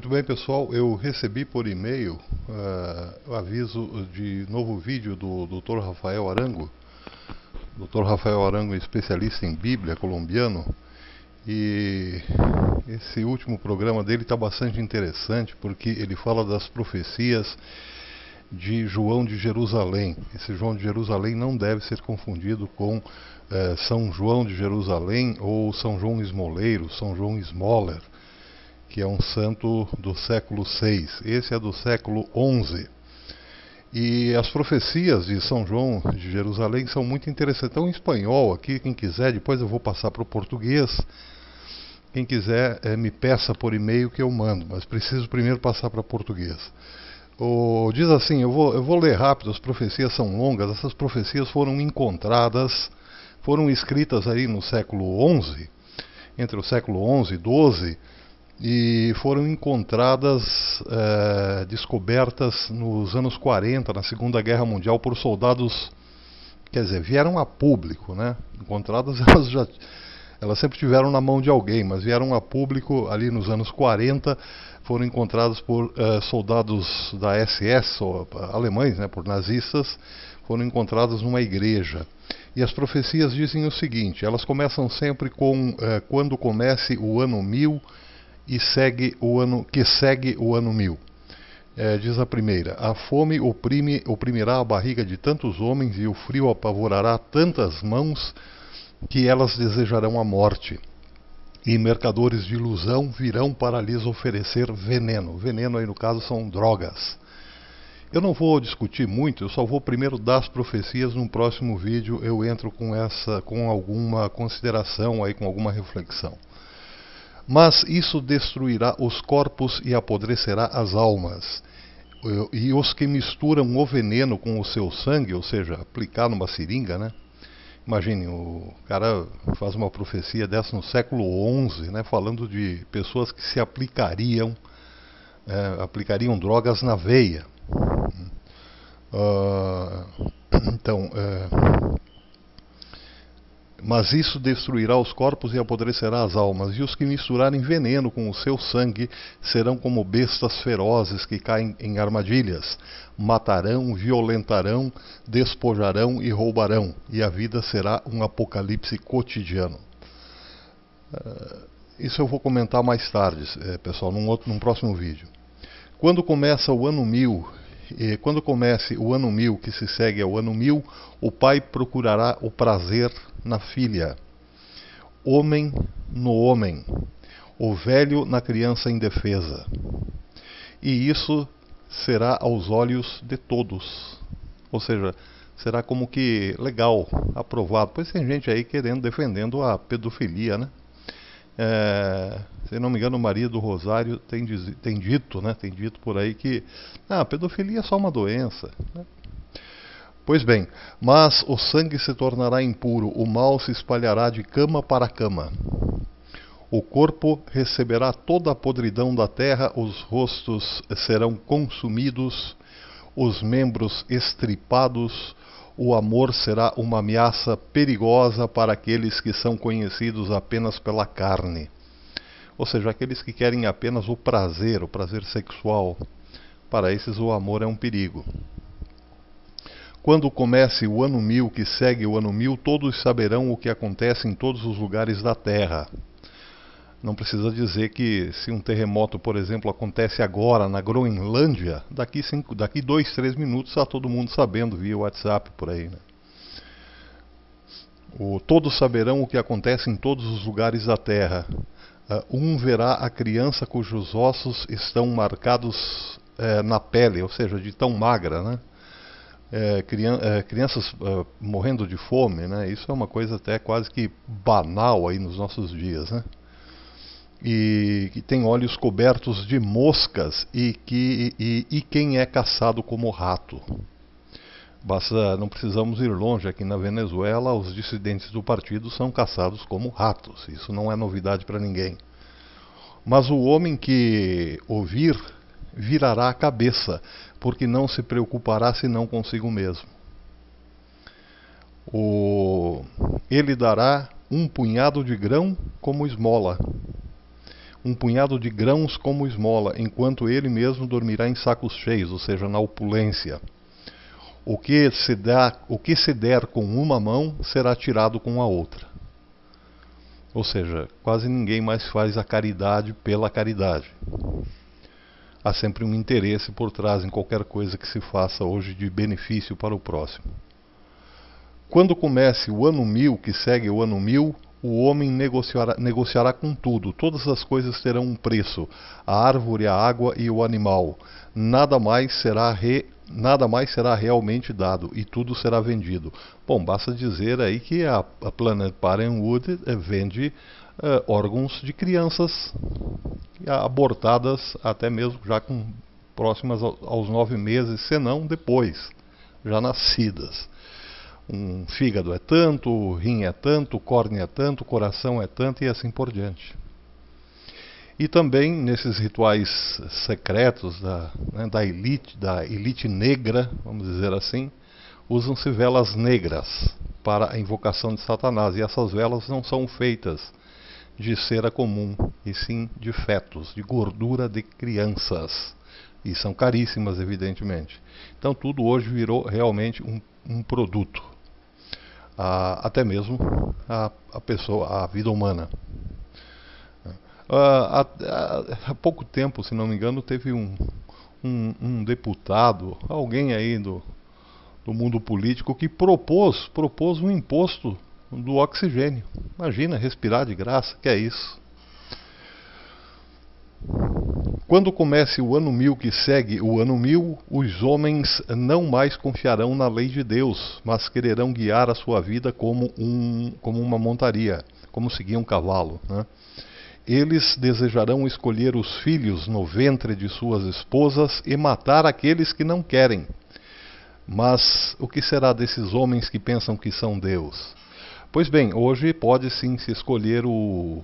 Muito bem, pessoal, eu recebi por e-mail o aviso de novo vídeo do Dr. Rafael Arango. Dr. Rafael Arango é especialista em Bíblia, colombiano, e esse último programa dele está bastante interessante porque ele fala das profecias de João de Jerusalém. Esse João de Jerusalém não deve ser confundido com São João de Jerusalém ou São João Esmoleiro, São João Smoller, que é um santo do século VI. Esse é do século XI. E as profecias de São João de Jerusalém são muito interessantes. Estão em espanhol aqui, quem quiser, depois eu vou passar para o português. Quem quiser, me peça por e-mail que eu mando, mas preciso primeiro passar para português. Diz assim, eu vou ler rápido, as profecias são longas. Essas profecias foram encontradas, foram escritas aí no século XI, entre o século XI e XII, e foram encontradas, descobertas nos anos 40, na Segunda Guerra Mundial, por soldados, quer dizer, vieram a público, né? Encontradas, elas sempre tiveram na mão de alguém, mas vieram a público ali nos anos 40, foram encontradas por soldados da SS, alemães, né, por nazistas, foram encontradas numa igreja. E as profecias dizem o seguinte, elas começam sempre com quando comece o ano 1000 e segue o ano 1000. Diz a primeira: a fome oprimirá a barriga de tantos homens e o frio apavorará tantas mãos que elas desejarão a morte. E mercadores de ilusão virão para lhes oferecer veneno. Veneno aí no caso são drogas. Eu não vou discutir muito, eu só vou primeiro dar as profecias. No próximo vídeo eu entro com alguma consideração aí, com alguma reflexão. Mas isso destruirá os corpos e apodrecerá as almas. E os que misturam o veneno com o seu sangue, ou seja, aplicar numa seringa, né? Imagine, o cara faz uma profecia dessa no século XI, né? Falando de pessoas que se aplicariam drogas na veia. Mas isso destruirá os corpos e apodrecerá as almas, e os que misturarem veneno com o seu sangue serão como bestas ferozes que caem em armadilhas. Matarão, violentarão, despojarão e roubarão, e a vida será um apocalipse cotidiano. Isso eu vou comentar mais tarde, pessoal, num próximo vídeo. Quando começa o ano 1000, quando comece o ano 1000 que se segue ao ano 1000, o pai procurará o prazer na filha, homem no homem, o velho na criança indefesa. E isso será aos olhos de todos. Ou seja, será como que legal, aprovado. Pois tem gente aí defendendo a pedofilia, né? Se não me engano, Maria do Rosário tem dito por aí que a pedofilia é só uma doença, né? Pois bem, mas o sangue se tornará impuro, o mal se espalhará de cama para cama. O corpo receberá toda a podridão da terra, os rostos serão consumidos, os membros estripados, o amor será uma ameaça perigosa para aqueles que são conhecidos apenas pela carne. Ou seja, aqueles que querem apenas o prazer sexual. Para esses o amor é um perigo. Quando comece o ano 1000 que segue o ano 1000, todos saberão o que acontece em todos os lugares da Terra. Não precisa dizer que se um terremoto, por exemplo, acontece agora na Groenlândia, daqui 2, 3 minutos está todo mundo sabendo via WhatsApp por aí, né? Todos saberão o que acontece em todos os lugares da Terra. Um verá a criança cujos ossos estão marcados na pele, ou seja, de tão magra, né? Crianças morrendo de fome, né? Isso é uma coisa até quase que banal aí nos nossos dias, né? E que tem olhos cobertos de moscas e quem é caçado como rato. Não precisamos ir longe, aqui na Venezuela os dissidentes do partido são caçados como ratos, isso não é novidade para ninguém. Mas o homem que ouvir virará a cabeça, porque não se preocupará senão consigo mesmo. Ele dará um punhado de grão como esmola. um punhado de grãos como esmola, enquanto ele mesmo dormirá em sacos cheios, ou seja, na opulência. O que se der com uma mão será tirado com a outra. Ou seja, quase ninguém mais faz a caridade pela caridade. Há sempre um interesse por trás em qualquer coisa que se faça hoje de benefício para o próximo. Quando comece o ano 1000 que segue o ano 1000, o homem negociará com tudo. Todas as coisas terão um preço: a árvore, a água e o animal. Nada mais será realmente dado e tudo será vendido. Bom, basta dizer aí que a Planned Parenthood vende órgãos de crianças abortadas até mesmo já próximas aos 9 meses, se não depois, já nascidas. Um fígado é tanto, o rim é tanto, o córnea é tanto, o coração é tanto e assim por diante. E também nesses rituais secretos da elite negra, vamos dizer assim, usam-se velas negras para a invocação de Satanás. E essas velas não são feitas de cera comum, e sim de fetos, de gordura de crianças. E são caríssimas, evidentemente. Então tudo hoje virou realmente um produto. Até mesmo a vida humana. Há pouco tempo, se não me engano, teve um deputado, alguém aí do mundo político, que propôs um imposto do oxigênio. Imagina, respirar de graça, que é isso? Quando comece o ano 1000 que segue o ano 1000, os homens não mais confiarão na lei de Deus, mas quererão guiar a sua vida como uma montaria, como seguir um cavalo, né? Eles desejarão escolher os filhos no ventre de suas esposas e matar aqueles que não querem. Mas o que será desses homens que pensam que são Deus? Pois bem, hoje pode sim se escolher o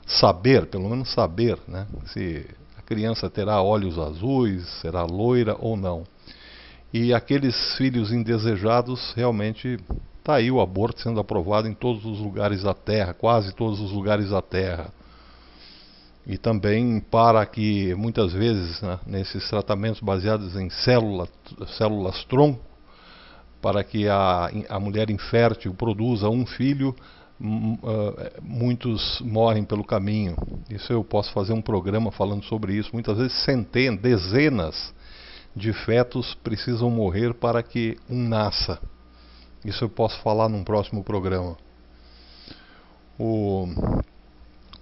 saber, pelo menos saber, né? Se a criança terá olhos azuis, será loira ou não. E aqueles filhos indesejados, realmente está aí o aborto sendo aprovado em todos os lugares da Terra, quase todos os lugares da Terra. E também para que, muitas vezes, né, nesses tratamentos baseados em células-tronco, para que a mulher infértil produza um filho, muitos morrem pelo caminho. Isso eu posso fazer um programa falando sobre isso. Muitas vezes dezenas de fetos precisam morrer para que um nasça. Isso eu posso falar num próximo programa.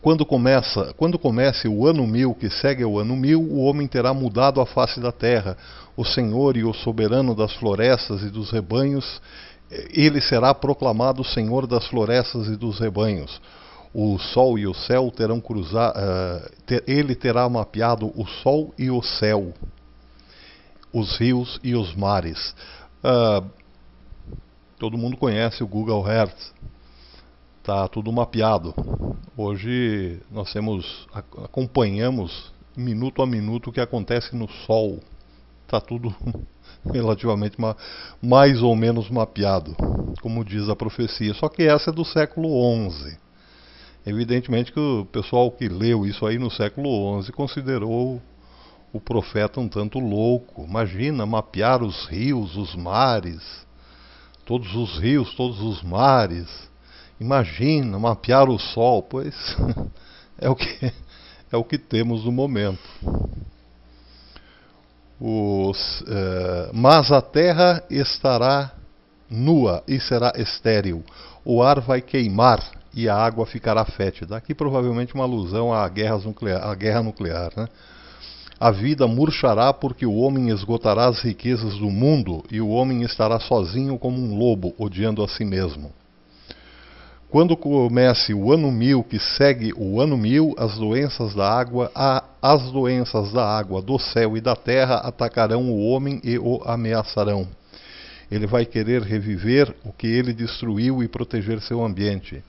Quando comece o ano 1000 que segue o ano 1000, o homem terá mudado a face da terra. O Senhor e o soberano das florestas e dos rebanhos, ele será proclamado Senhor das florestas e dos rebanhos. O sol e o céu terão cruzado, ele terá mapeado o sol e o céu, os rios e os mares. Todo mundo conhece o Google Earth. Está tudo mapeado. Hoje nós acompanhamos minuto a minuto o que acontece no Sol. Está tudo relativamente mais ou menos mapeado, como diz a profecia. Só que essa é do século XI. Evidentemente que o pessoal que leu isso aí no século XI considerou o profeta um tanto louco. Imagina mapear os rios, os mares, todos os rios, todos os mares. Imagina mapear o sol, pois é o que temos no momento. Mas a terra estará nua e será estéril. O ar vai queimar e a água ficará fétida. Aqui provavelmente uma alusão à guerra nuclear, né? A vida murchará porque o homem esgotará as riquezas do mundo e o homem estará sozinho como um lobo, odiando a si mesmo. Quando comece o ano 1000 que segue o ano 1000, as doenças da água, do céu e da terra atacarão o homem e o ameaçarão. Ele vai querer reviver o que ele destruiu e proteger seu ambiente.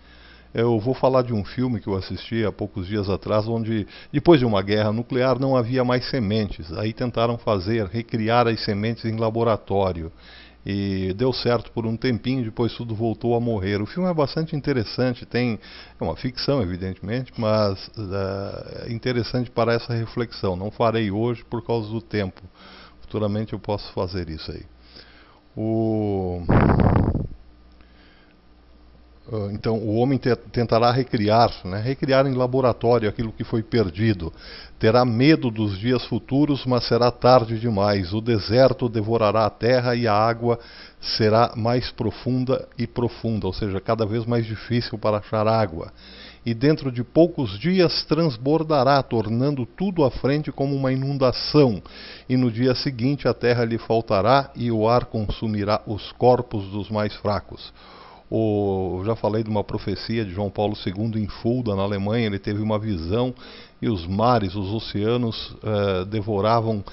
Eu vou falar de um filme que eu assisti há poucos dias atrás, onde depois de uma guerra nuclear não havia mais sementes. Aí tentaram recriar as sementes em laboratório. e deu certo por um tempinho, depois tudo voltou a morrer. O filme é bastante interessante, é uma ficção evidentemente, mas é interessante para essa reflexão. Não farei hoje por causa do tempo, futuramente eu posso fazer isso aí. Então o homem tentará recriar, né, recriar em laboratório aquilo que foi perdido. Terá medo dos dias futuros, mas será tarde demais. O deserto devorará a terra e a água será mais profunda e profunda, ou seja, cada vez mais difícil para achar água. E dentro de poucos dias transbordará, tornando tudo à frente como uma inundação. E no dia seguinte a terra lhe faltará e o ar consumirá os corpos dos mais fracos. Já falei de uma profecia de João Paulo II em Fulda, na Alemanha. Ele teve uma visão e os mares, os oceanos devoravam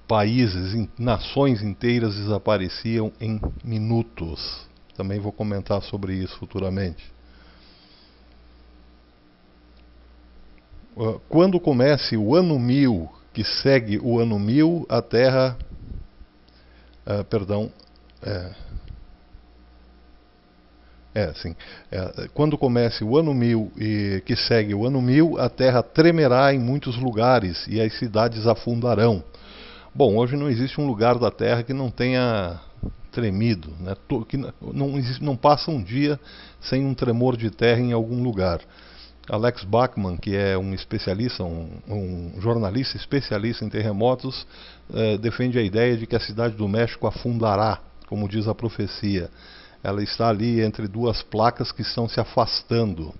países, nações inteiras desapareciam em minutos. Também vou comentar sobre isso futuramente. Quando comece o ano 1000, que segue o ano 1000, a Terra... quando comece o ano 1000 e que segue o ano 1000, a terra tremerá em muitos lugares e as cidades afundarão. Bom, hoje não existe um lugar da terra que não tenha tremido, né? Não passa um dia sem um tremor de terra em algum lugar. Alex Bachman, que é um especialista, um jornalista especialista em terremotos, defende a ideia de que a cidade do México afundará, como diz a profecia. Ela está ali entre duas placas que estão se afastando.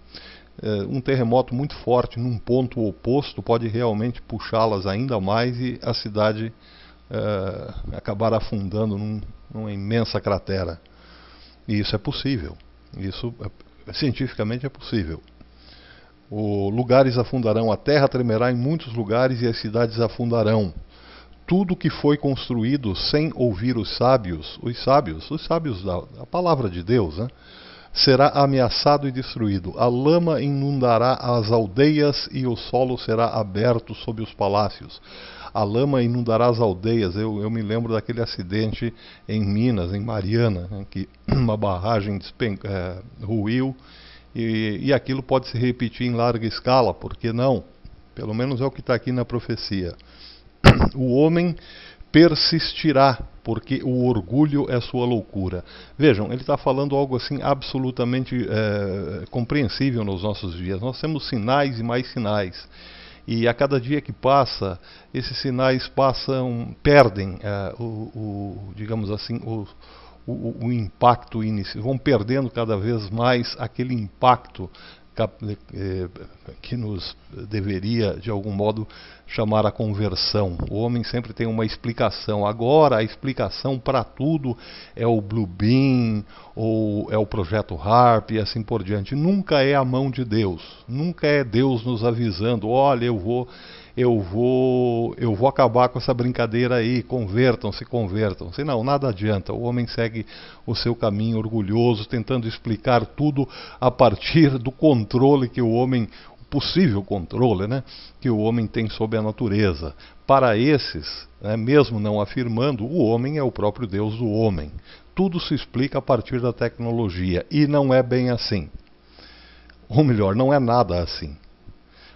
Um terremoto muito forte num ponto oposto pode realmente puxá-las ainda mais e a cidade acabar afundando numa imensa cratera. E isso é possível. Isso cientificamente é possível. Lugares afundarão, a terra tremerá em muitos lugares e as cidades afundarão. Tudo que foi construído sem ouvir os sábios da palavra de Deus, né, será ameaçado e destruído. A lama inundará as aldeias e o solo será aberto sob os palácios. A lama inundará as aldeias. Eu me lembro daquele acidente em Minas, em Mariana, né, que uma barragem ruiu e aquilo pode se repetir em larga escala, por que não? Pelo menos é o que está aqui na profecia. O homem persistirá, porque o orgulho é sua loucura. Vejam, ele está falando algo assim absolutamente compreensível nos nossos dias. Nós temos sinais e mais sinais. E a cada dia que passa, esses sinais perdem digamos assim, o impacto inicial. Vão perdendo cada vez mais aquele impacto que nos deveria, de algum modo, chamar a conversão. O homem sempre tem uma explicação. Agora, a explicação para tudo é o Blue Beam, ou é o Projeto HARP e assim por diante. Nunca é a mão de Deus. Nunca é Deus nos avisando, olha, eu vou acabar com essa brincadeira aí, convertam-se. Não, nada adianta. O homem segue o seu caminho orgulhoso, tentando explicar tudo a partir do controle que o homem, possível controle, né, que o homem tem sobre a natureza. Para esses, né, mesmo não afirmando, o homem é o próprio Deus do homem. Tudo se explica a partir da tecnologia, e não é bem assim. Ou melhor, não é nada assim.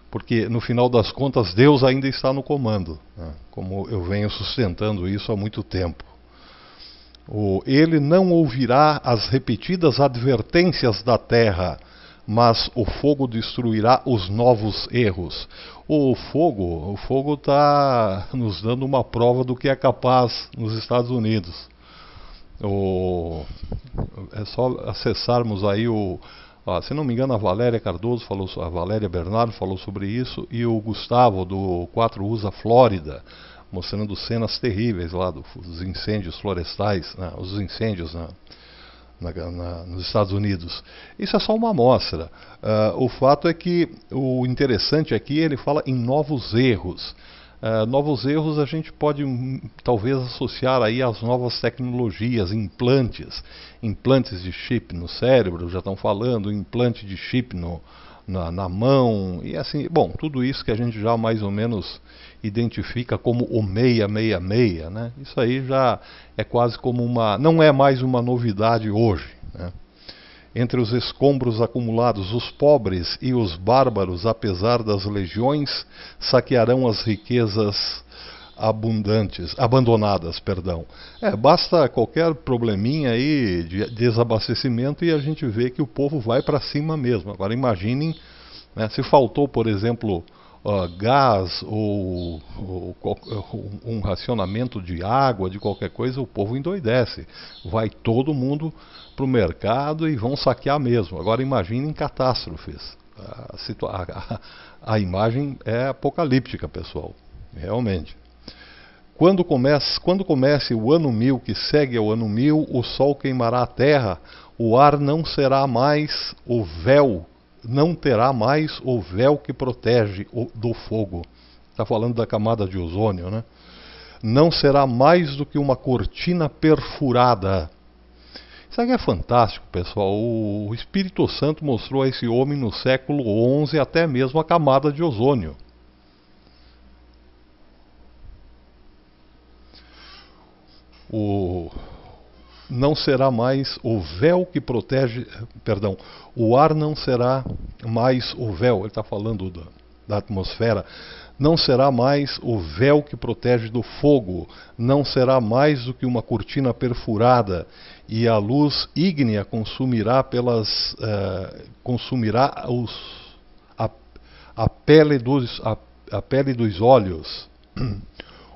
Porque, no final das contas, Deus ainda está no comando, né? Como eu venho sustentando isso há muito tempo. Ele não ouvirá as repetidas advertências da terra, mas o fogo destruirá os novos erros. O fogo está nos dando uma prova do que é capaz nos Estados Unidos. É só acessarmos aí se não me engano, a Valéria Cardoso a Valéria Bernardo falou sobre isso, e o Gustavo do 4USA Flórida, mostrando cenas terríveis lá dos incêndios florestais, né, os incêndios nos Estados Unidos. Isso é só uma amostra. O fato é que o interessante aqui, ele fala em novos erros. Novos erros a gente pode talvez associar aí às novas tecnologias, implantes de chip no cérebro, já estão falando, implante de chip na mão, e assim, bom, tudo isso que a gente já mais ou menos identifica como o 666, né? Isso aí já é quase como não é mais uma novidade hoje, né? Entre os escombros acumulados, os pobres e os bárbaros, apesar das legiões, saquearão as riquezas abandonadas, perdão. Basta qualquer probleminha aí de desabastecimento e a gente vê que o povo vai para cima mesmo. Agora imaginem, né, se faltou, por exemplo, gás ou um racionamento de água, de qualquer coisa, o povo endoidece. Vai todo mundo para o mercado e vão saquear mesmo. Agora imaginem catástrofes. A imagem é apocalíptica, pessoal, realmente. Quando comece o ano 1000 que segue ao ano 1000, o sol queimará a terra, o ar não será mais o véu, não terá mais o véu que protege do fogo. Está falando da camada de ozônio, né? Não será mais do que uma cortina perfurada. Isso aqui é fantástico, pessoal. O Espírito Santo mostrou a esse homem no século XI até mesmo a camada de ozônio. Não será mais o véu que protege, perdão, o ar não será mais o véu, ele está falando da atmosfera, não será mais o véu que protege do fogo, não será mais do que uma cortina perfurada, e a luz ígnea consumirá a pele dos olhos.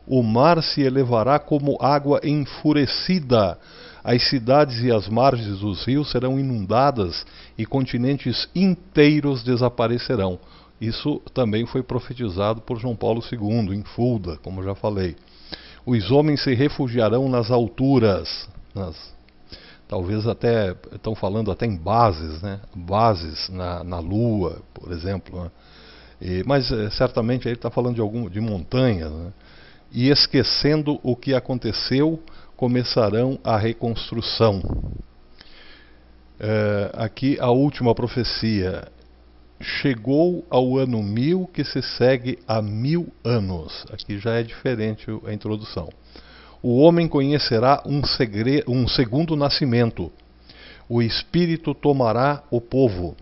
O mar se elevará como água enfurecida. As cidades e as margens dos rios serão inundadas e continentes inteiros desaparecerão. Isso também foi profetizado por João Paulo II, em Fulda, como já falei. Os homens se refugiarão nas alturas. Talvez até, estão falando até em bases, né? Bases na Lua, por exemplo. Né? Mas certamente ele está falando de montanhas, né? E esquecendo o que aconteceu, começarão a reconstrução. Aqui a última profecia. Chegou ao ano 1000 que se segue a 1000 anos. Aqui já é diferente a introdução. O homem conhecerá um segundo nascimento. O Espírito tomará o povo,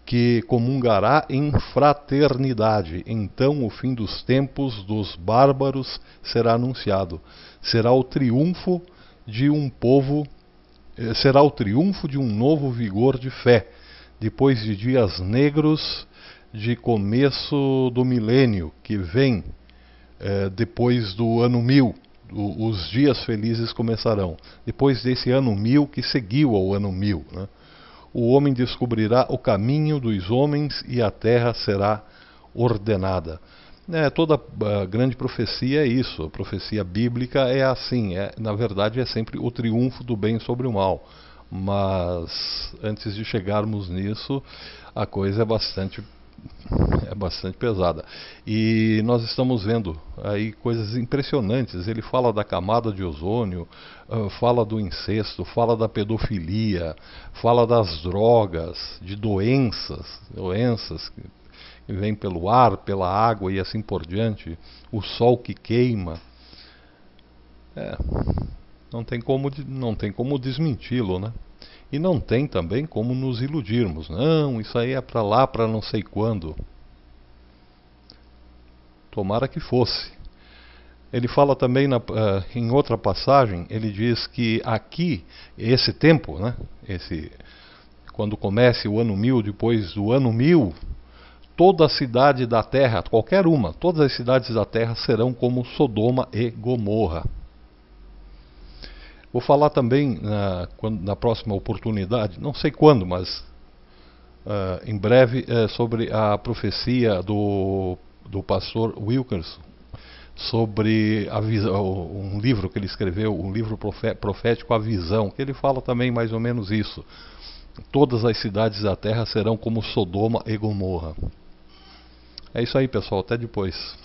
que comungará em fraternidade. Então o fim dos tempos dos bárbaros será anunciado. Será o triunfo de um povo, será o triunfo de um novo vigor de fé, depois de dias negros de começo do milênio, que vem depois do ano 1000. Os dias felizes começarão. Depois desse ano 1000 que seguiu ao ano 1000, né? O homem descobrirá o caminho dos homens e a terra será ordenada. Toda grande profecia é isso. A profecia bíblica é assim. Na verdade, é sempre o triunfo do bem sobre o mal. Mas antes de chegarmos nisso, a coisa é bastante pesada. E nós estamos vendo aí coisas impressionantes. Ele fala da camada de ozônio, fala do incesto, fala da pedofilia, fala das drogas, de doenças que vêm pelo ar, pela água e assim por diante, o sol que queima. Não tem como desmenti-lo, né? E não tem também como nos iludirmos. Não, isso aí é para lá, para não sei quando. Tomara que fosse. Ele fala também em outra passagem, ele diz que aqui, esse tempo, né, quando comece o ano 1000, depois do ano 1000, toda a cidade da terra, qualquer uma, todas as cidades da terra serão como Sodoma e Gomorra. Vou falar também na próxima oportunidade, não sei quando, mas em breve, sobre a profecia do pastor Wilkerson, sobre um livro que ele escreveu, um livro profético, A Visão, que ele fala também mais ou menos isso. Todas as cidades da terra serão como Sodoma e Gomorra. É isso aí, pessoal, até depois.